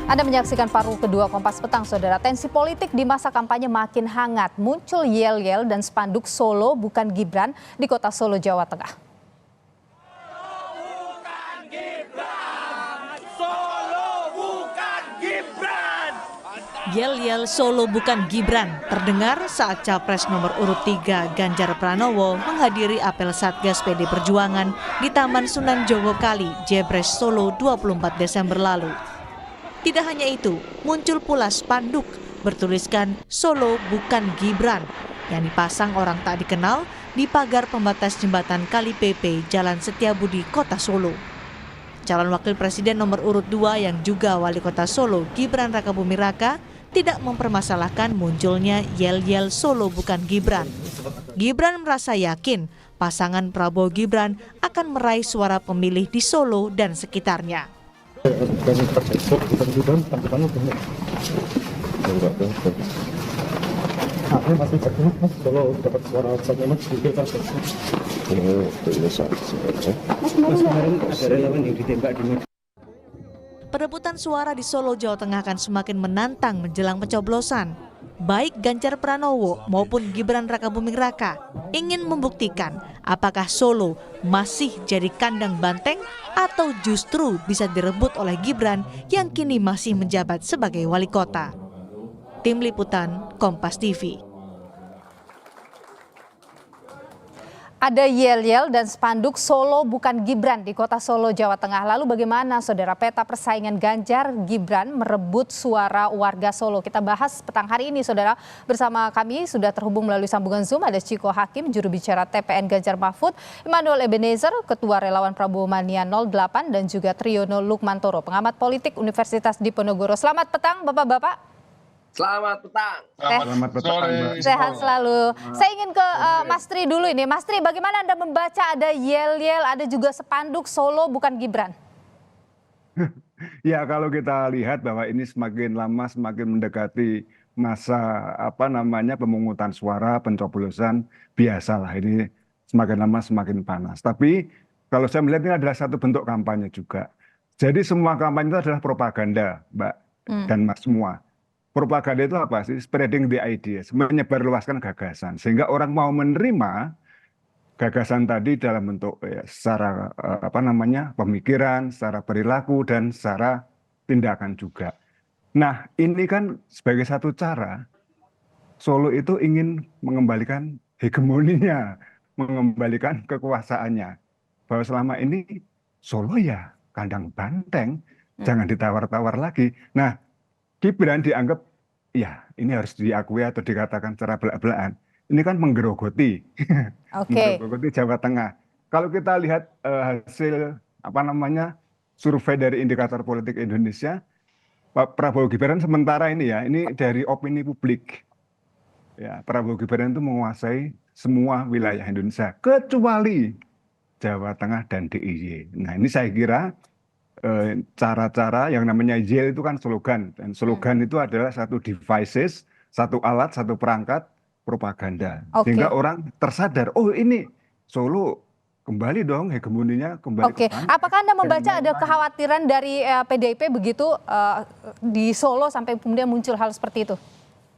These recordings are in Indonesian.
Anda menyaksikan paruh kedua Kompas Petang, Saudara. Tensi politik di masa kampanye makin hangat. Muncul yel-yel dan spanduk Solo bukan Gibran di kota Solo, Jawa Tengah. Yel-yel Solo bukan Gibran terdengar saat Capres nomor urut 3 Ganjar Pranowo menghadiri apel Satgas PD Perjuangan di Taman Sunan Jogokali, Jebres, Solo 24 Desember lalu. Tidak hanya itu, muncul pula spanduk bertuliskan Solo bukan Gibran yang dipasang orang tak dikenal di pagar pembatas jembatan Kali PP Jalan Setiabudi, Kota Solo. Calon Wakil Presiden nomor urut 2 yang juga Wali Kota Solo, Gibran Rakabuming Raka, tidak mempermasalahkan munculnya yel-yel Solo bukan Gibran. Gibran merasa yakin pasangan Prabowo Gibran akan meraih suara pemilih di Solo dan sekitarnya. Perebutan suara di Solo, Jawa Tengah akan semakin menantang menjelang pencoblosan. Baik Ganjar Pranowo maupun Gibran Rakabuming Raka ingin membuktikan apakah Solo masih jadi kandang banteng atau justru bisa direbut oleh Gibran yang kini masih menjabat sebagai wali kota. Tim Liputan Kompas TV. Ada yel-yel dan spanduk Solo bukan Gibran di kota Solo, Jawa Tengah. Lalu bagaimana, Saudara, peta persaingan Ganjar Gibran merebut suara warga Solo? Kita bahas petang hari ini, Saudara. Bersama kami sudah terhubung melalui sambungan Zoom ada Ciko Hakim, juru bicara TPN Ganjar Mahfud, Emmanuel Ebenezer, Ketua Relawan Prabowo Mania 08, dan juga Triyono Lukmantoro, pengamat politik Universitas Diponegoro. Selamat petang, Bapak-bapak. Selamat petang. Selamat petang. Sehat selalu. Saya ingin ke Mas Tri dulu ini. Mas Tri, bagaimana Anda membaca ada yel-yel, ada juga spanduk Solo bukan Gibran? Ya, kalau kita lihat bahwa ini semakin lama semakin mendekati masa pemungutan suara, pencoblosan, biasalah ini semakin lama semakin panas. Tapi kalau saya melihat ini adalah satu bentuk kampanye juga. Jadi semua kampanye itu adalah propaganda, Mbak dan Mas semua. Propaganda itu apa sih? Spreading the ideas, menyebarluaskan gagasan. Sehingga orang mau menerima gagasan tadi dalam bentuk secara pemikiran, secara perilaku, dan secara tindakan juga. Nah, ini kan sebagai satu cara Solo itu ingin mengembalikan hegemoninya, mengembalikan kekuasaannya. Bahwa selama ini Solo ya kandang banteng, jangan ditawar-tawar lagi. Nah, Gibran dianggap, ya ini harus diakui atau dikatakan secara belak-belakan, ini kan menggerogoti, menggerogoti Jawa Tengah. Kalau kita lihat hasil survei dari Indikator Politik Indonesia, Pak Prabowo Gibran sementara ini ya, ini dari opini publik. Ya, Prabowo Gibran itu menguasai semua wilayah Indonesia, kecuali Jawa Tengah dan DIY. Nah, ini saya kira cara-cara yang namanya yel itu kan slogan, dan slogan itu adalah satu devices, satu alat, satu perangkat propaganda, sehingga orang tersadar, oh ini Solo kembali dong hegemoninya kembali. Apakah Anda membaca ada kekhawatiran dari PDIP begitu di Solo sampai kemudian muncul hal seperti itu?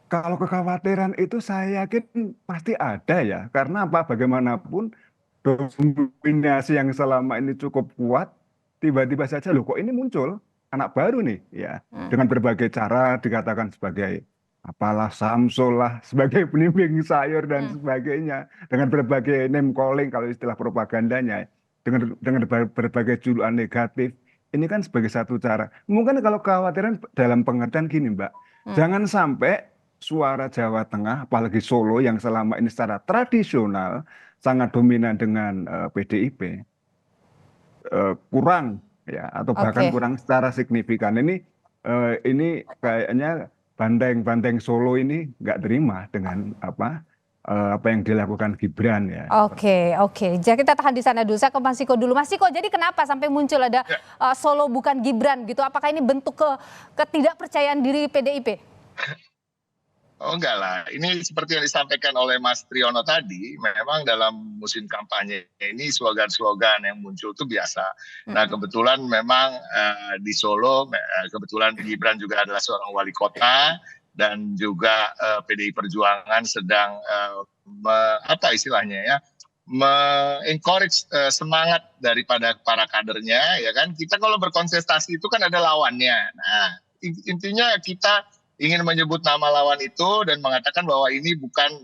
Kalau kekhawatiran itu saya yakin pasti ada ya, karena apa, bagaimanapun dominasi yang selama ini cukup kuat, tiba-tiba saja loh kok ini muncul anak baru nih ya, dengan berbagai cara dikatakan sebagai apalah Samsul lah, sebagai penimbing sayur dan sebagainya, dengan berbagai name calling kalau istilah propagandanya, dengan berbagai julukan negatif. Ini kan sebagai satu cara. Mungkin kalau kekhawatiran dalam pengertian gini, Mbak, jangan sampai suara Jawa Tengah, apalagi Solo yang selama ini secara tradisional sangat dominan dengan PDIP, kurang ya, atau bahkan kurang secara signifikan. Ini kayaknya banteng Solo ini nggak terima dengan apa yang dilakukan Gibran ya. Oke. Jadi kita tahan di sana dulu. Saya ke Mas Ciko dulu. Mas Ciko, jadi kenapa sampai muncul ada Solo bukan Gibran gitu? Apakah ini bentuk ketidakpercayaan diri PDIP? Oh enggak lah, ini seperti yang disampaikan oleh Mas Triyono tadi, memang dalam musim kampanye ini slogan-slogan yang muncul itu biasa. Nah kebetulan memang di Solo, kebetulan Gibran juga adalah seorang wali kota, dan juga PDI Perjuangan sedang apa istilahnya ya, me-encourage semangat daripada para kadernya, ya kan. Kita kalau berkontestasi itu kan ada lawannya. Nah intinya kita ingin menyebut nama lawan itu dan mengatakan bahwa ini bukan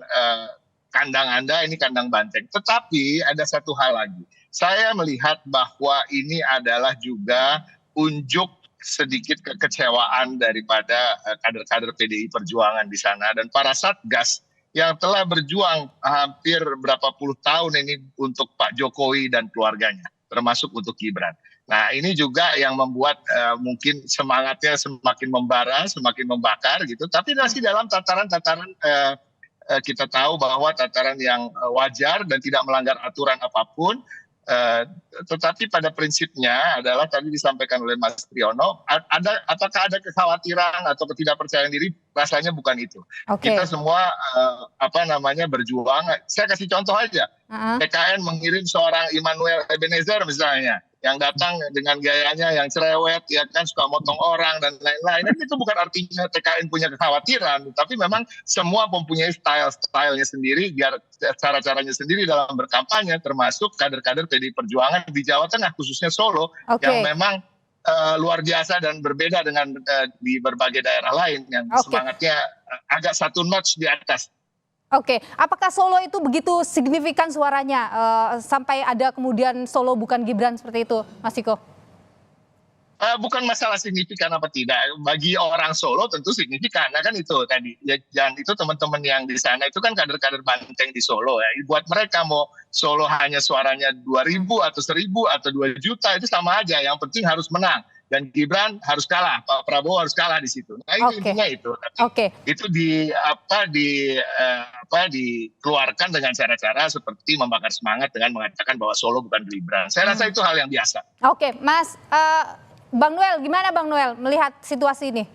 kandang Anda, ini kandang banteng. Tetapi ada satu hal lagi. Saya melihat bahwa ini adalah juga unjuk sedikit kekecewaan daripada kader-kader PDI Perjuangan di sana dan para satgas yang telah berjuang hampir berapa puluh tahun ini untuk Pak Jokowi dan keluarganya, termasuk untuk Gibran. Nah ini juga yang membuat mungkin semangatnya semakin membara, semakin membakar gitu. Tapi masih dalam tataran-tataran kita tahu bahwa tataran yang wajar dan tidak melanggar aturan apapun. Tetapi pada prinsipnya adalah tadi disampaikan oleh Mas Triyono, apakah ada kekhawatiran atau ketidakpercayaan diri? Rasanya bukan itu. Kita semua berjuang. Saya kasih contoh aja. PKN mengirim seorang Immanuel Ebenezer misalnya, yang datang dengan gayanya yang cerewet, ya kan, suka motong orang dan lain-lain. Dan itu bukan artinya TKN punya kekhawatiran, tapi memang semua mempunyai style-stylenya sendiri, biar cara-caranya sendiri dalam berkampanye, termasuk kader-kader PDI Perjuangan di Jawa Tengah, khususnya Solo, yang memang luar biasa dan berbeda dengan di berbagai daerah lain yang semangatnya agak satu notch di atas. Oke, apakah Solo itu begitu signifikan suaranya sampai ada kemudian Solo bukan Gibran seperti itu, Mas Ciko? Bukan masalah signifikan apa tidak. Bagi orang Solo tentu signifikan. Nah kan itu tadi. Ya, dan itu teman-teman yang di sana itu kan kader-kader banteng di Solo ya. Buat mereka mau Solo hanya suaranya 2.000 atau 1.000 atau 2 juta itu sama aja. Yang penting harus menang. Dan Gibran harus kalah, Pak Prabowo harus kalah di situ. Nah itu intinya itu. Tapi itu dikeluarkan dengan cara-cara seperti membakar semangat dengan mengatakan bahwa Solo bukan Gibran. Saya rasa itu hal yang biasa. Oke, Mas Bang Noel, gimana Bang Noel melihat situasi ini?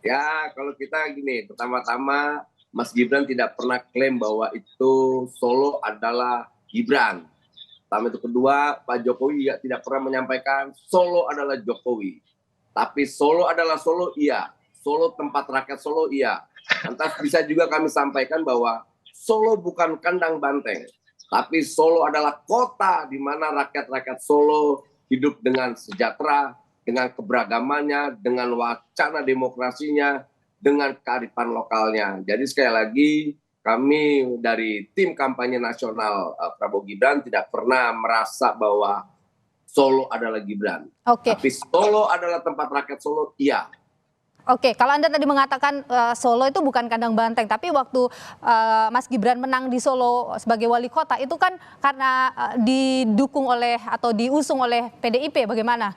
Ya, kalau kita gini, pertama-tama Mas Gibran tidak pernah klaim bahwa itu Solo adalah Gibran. Pertama itu, kedua, Pak Jokowi tidak pernah menyampaikan Solo adalah Jokowi. Tapi Solo adalah Solo, iya. Solo tempat rakyat Solo, iya. Lantas bisa juga kami sampaikan bahwa Solo bukan kandang banteng. Tapi Solo adalah kota di mana rakyat-rakyat Solo hidup dengan sejahtera, dengan keberagamannya, dengan wacana demokrasinya, dengan kearifan lokalnya. Jadi sekali lagi, kami dari tim kampanye nasional Prabowo Gibran tidak pernah merasa bahwa Solo adalah Gibran. Tapi Solo adalah tempat rakyat Solo, iya. Oke, kalau Anda tadi mengatakan Solo itu bukan kandang banteng, tapi waktu Mas Gibran menang di Solo sebagai wali kota itu kan karena didukung oleh atau diusung oleh PDIP, bagaimana?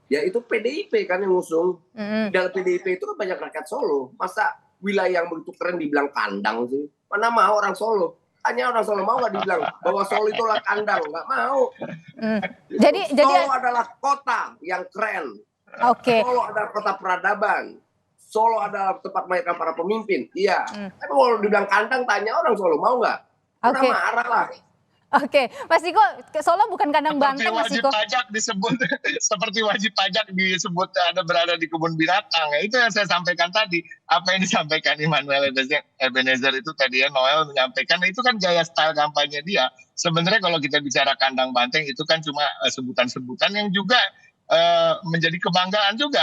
Ya itu PDIP kan yang ngusung. Dalam PDIP itu kan banyak rakyat Solo. Masa wilayah yang begitu keren dibilang kandang sih? Mana mau orang Solo? Hanya orang Solo mau nggak dibilang bahwa Solo itulah kandang? Nggak mau. Solo adalah kota yang keren. Solo adalah kota peradaban. Solo adalah tempat melahirkan para pemimpin. Iya. Tapi kalau dibilang kandang, tanya orang Solo mau nggak? Marah lah. Oke, Mas Ciko, Solo bukan kandang banteng, Mas Ciko. Seperti wajib pajak disebut ada berada di kebun binatang. Ya, itu yang saya sampaikan tadi. Apa yang disampaikan Immanuel Ebenezer itu tadi ya, Noel menyampaikan, itu kan gaya style kampanye dia. Sebenarnya kalau kita bicara kandang banteng itu kan cuma sebutan-sebutan yang juga menjadi kebanggaan juga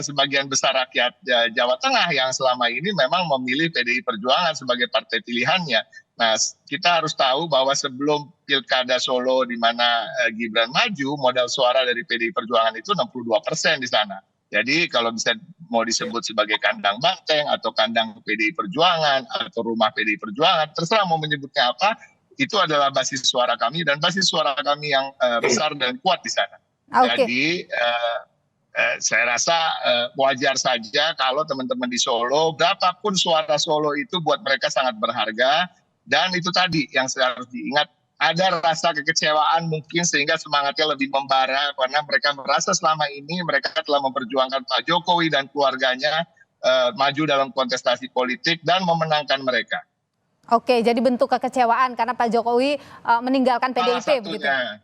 sebagian besar rakyat Jawa Tengah yang selama ini memang memilih PDI Perjuangan sebagai partai pilihannya. Nah, kita harus tahu bahwa sebelum Pilkada Solo di mana Gibran maju, modal suara dari PDI Perjuangan itu 62% di sana. Jadi kalau bisa mau disebut sebagai kandang banteng atau kandang PDI Perjuangan atau rumah PDI Perjuangan, terserah mau menyebutnya apa, itu adalah basis suara kami dan basis suara kami yang besar dan kuat di sana. Jadi saya rasa wajar saja kalau teman-teman di Solo, berapapun suara Solo itu buat mereka sangat berharga. Dan itu tadi yang harus diingat, ada rasa kekecewaan mungkin sehingga semangatnya lebih membara karena mereka merasa selama ini mereka telah memperjuangkan Pak Jokowi dan keluarganya maju dalam kontestasi politik dan memenangkan mereka. Oke, jadi bentuk kekecewaan karena Pak Jokowi meninggalkan Salah PDIP begitu. satunya.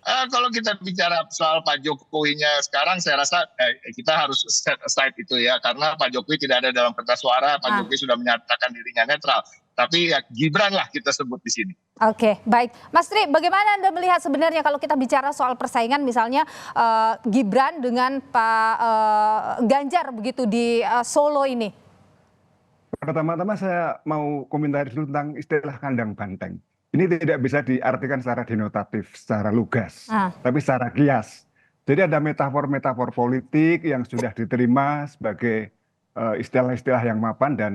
Kalau kita bicara soal Pak Jokowinya sekarang, saya rasa kita harus set aside itu ya, karena Pak Jokowi tidak ada dalam kertas suara. Pak Jokowi sudah menyatakan dirinya netral. Tapi ya Gibran lah kita sebut di sini. Oke, baik. Mas Tri, bagaimana Anda melihat sebenarnya kalau kita bicara soal persaingan misalnya Gibran dengan Pak Ganjar begitu di Solo ini? Pertama-tama saya mau komentari dulu tentang istilah kandang banteng. Ini tidak bisa diartikan secara denotatif, secara lugas, tapi secara kias. Jadi ada metafor-metafor politik yang sudah diterima sebagai istilah-istilah yang mapan dan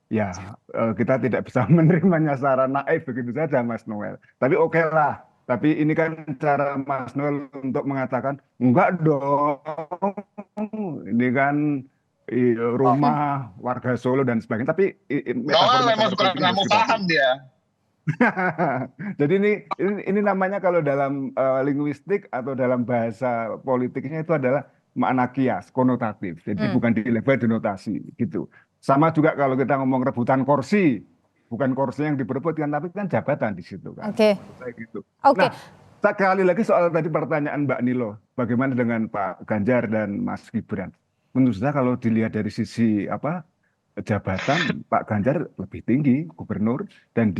ya kita tidak bisa menerimanya secara naif begitu saja, Mas Noel. Tapi oke lah. Tapi ini kan cara Mas Noel untuk mengatakan enggak dong. Ini kan rumah warga Solo dan sebagainya. Tapi Noel memang suka nggak mau paham dia. Jadi ini namanya kalau dalam linguistik atau dalam bahasa politiknya itu adalah makna kias, konotatif. Jadi bukan di level denotasi gitu. Sama juga kalau kita ngomong rebutan kursi, bukan kursi yang diperebutkan, tapi kan jabatan di situ kan. Oke. Gitu. Oke. Nah, sekali lagi soal tadi pertanyaan Mbak Nilo, bagaimana dengan Pak Ganjar dan Mas Gibran? Menurut saya kalau dilihat dari sisi jabatan, Pak Ganjar lebih tinggi gubernur dan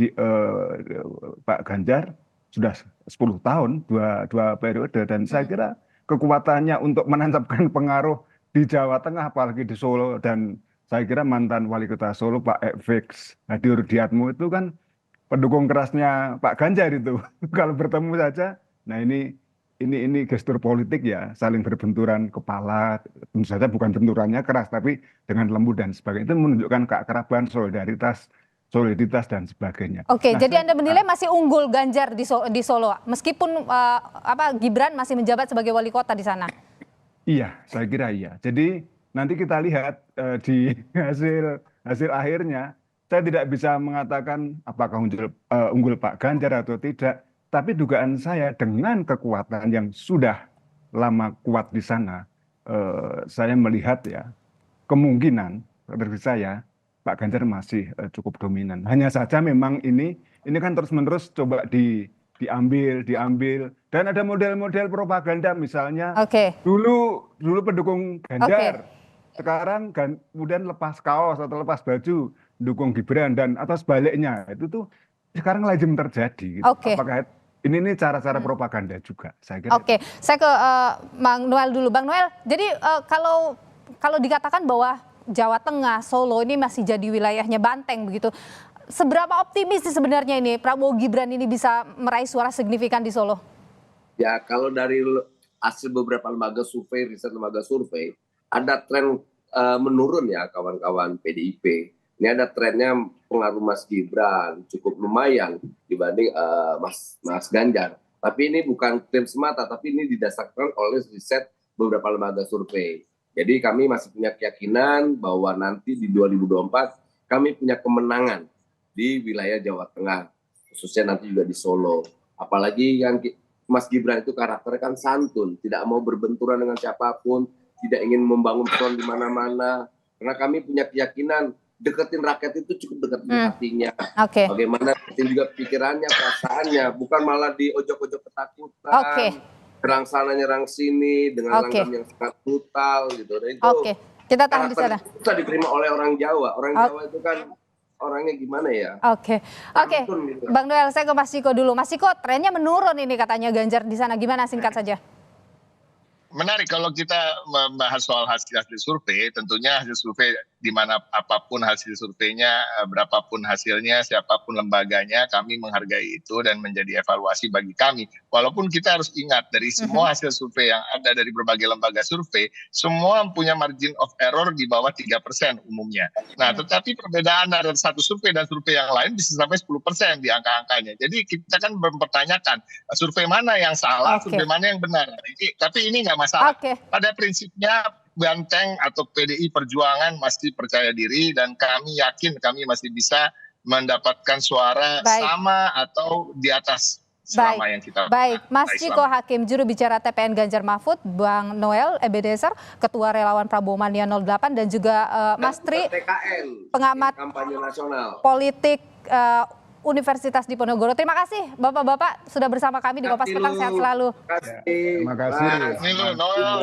Pak Ganjar sudah 10 tahun, dua periode, dan saya kira kekuatannya untuk menancapkan pengaruh di Jawa Tengah, apalagi di Solo, dan saya kira mantan wali kota Solo Pak Fx Hadi Rudiatmo itu kan pendukung kerasnya Pak Ganjar itu. Kalau bertemu saja, nah ini gestur politik ya, saling berbenturan kepala, tentu saja bukan benturannya keras, tapi dengan lembut dan sebagainya. Itu menunjukkan keakraban, soliditas dan sebagainya. Oke, jadi Anda menilai masih unggul Ganjar di Solo, meskipun Gibran masih menjabat sebagai wali kota di sana? Iya, saya kira iya. Jadi nanti kita lihat di hasil akhirnya, saya tidak bisa mengatakan apakah unggul Pak Ganjar atau tidak. Tapi dugaan saya dengan kekuatan yang sudah lama kuat di sana, saya melihat ya kemungkinan dari saya Pak Ganjar masih cukup dominan. Hanya saja memang ini kan terus-menerus coba diambil dan ada model-model propaganda misalnya. Dulu pendukung Ganjar, sekarang kemudian lepas kaos atau lepas baju dukung Gibran dan atau sebaliknya, itu tuh sekarang lazim terjadi. Gitu. Apakah ini cara-cara propaganda juga, saya kira. Oke, saya ke Bang Noel dulu. Bang Noel, jadi kalau dikatakan bahwa Jawa Tengah, Solo ini masih jadi wilayahnya banteng begitu, seberapa optimis sih sebenarnya ini Prabowo Gibran ini bisa meraih suara signifikan di Solo? Ya, kalau dari hasil beberapa lembaga survei, riset lembaga survei, ada tren menurun ya kawan-kawan PDIP. Ini ada trennya pengaruh Mas Gibran cukup lumayan dibanding Mas Ganjar. Tapi ini bukan klaim semata, tapi ini didasarkan oleh riset beberapa lembaga survei. Jadi kami masih punya keyakinan bahwa nanti di 2024 kami punya kemenangan di wilayah Jawa Tengah, khususnya nanti juga di Solo. Apalagi yang Mas Gibran itu karakternya kan santun, tidak mau berbenturan dengan siapapun, tidak ingin membangun front di mana-mana. Karena kami punya keyakinan deketin rakyat itu cukup dekat di hatinya. Bagaimana deketin juga pikirannya, perasaannya, bukan malah di ojok-ojok ketakutan. Serang sana nyerang sini dengan langgam yang sangat brutal gitu. Dan itu kita tahan di sana. Susah diterima oleh orang Jawa. Orang Jawa itu kan orangnya gimana ya? Oke. Gitu. Bang Noel, saya ke Mas Ciko dulu. Mas Ciko, trennya menurun ini katanya Ganjar di sana. Gimana, singkat saja? Menarik kalau kita membahas soal hasil survei, tentunya hasil survei di mana apapun hasil surveinya, berapapun hasilnya, siapapun lembaganya, kami menghargai itu dan menjadi evaluasi bagi kami. Walaupun kita harus ingat dari semua hasil survei yang ada dari berbagai lembaga survei, semua punya margin of error di bawah 3% umumnya. Nah, tetapi perbedaan dari satu survei dan survei yang lain bisa sampai 10% di angka-angkanya. Jadi kita kan mempertanyakan survei mana yang salah, survei mana yang benar. Tapi ini nggak masalah. Pada prinsipnya Banteng atau PDI Perjuangan masih percaya diri dan kami yakin kami masih bisa mendapatkan suara sama atau di atas selama yang kita Baik, Mas raih Ciko selama. Hakim, juru bicara TPN Ganjar Mahfud, Bang Noel Ebenezer, Ketua Relawan Prabowo Mania 08, dan juga Mas Tri, TKN, pengamat kampanye nasional. politik Universitas Diponegoro. Terima kasih Bapak-Bapak sudah bersama kami di Kompas Petang, sehat selalu. Terima kasih. Terima kasih. Ini lu, Noel.